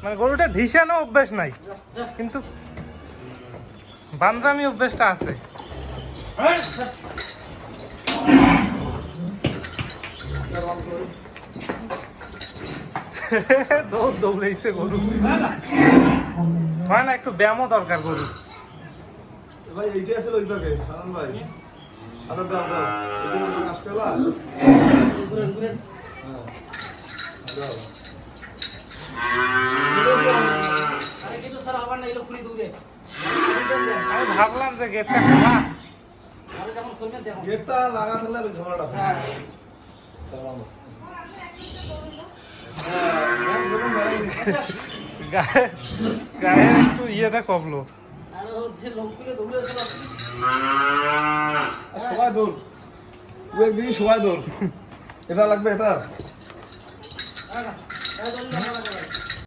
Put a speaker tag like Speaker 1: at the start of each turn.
Speaker 1: মানে গরুটা ধিসানো অভ্যেস নাই, কিন্তু বান্দরামি অভ্যেসটা আছে। দৌড়াইছে গরু, হয় না একটু ব্যায়ামও দরকার গরু।
Speaker 2: ভাই এইটা আছে ওই পাকে সালাম ভাই, আদা দাও দাও এটা মতো কাজ পেলা ঘুরে ঘুরে। হ্যাঁ দাও আরে কিন্তু স্যার আবার না এলো খুলি দৌড়ে।
Speaker 1: আমি ভাবলাম যে গেটটা খোলা,
Speaker 2: আরে যখন খুলবেন দেখো গেটটা লাগা থাকলে আর ঝামেলাটা। হ্যাঁ
Speaker 1: গায়ে একটু ইয়েটা কমলো।
Speaker 2: সবাই দৌড়, ও একদিন সবাই দৌড়। এটা লাগবে এটা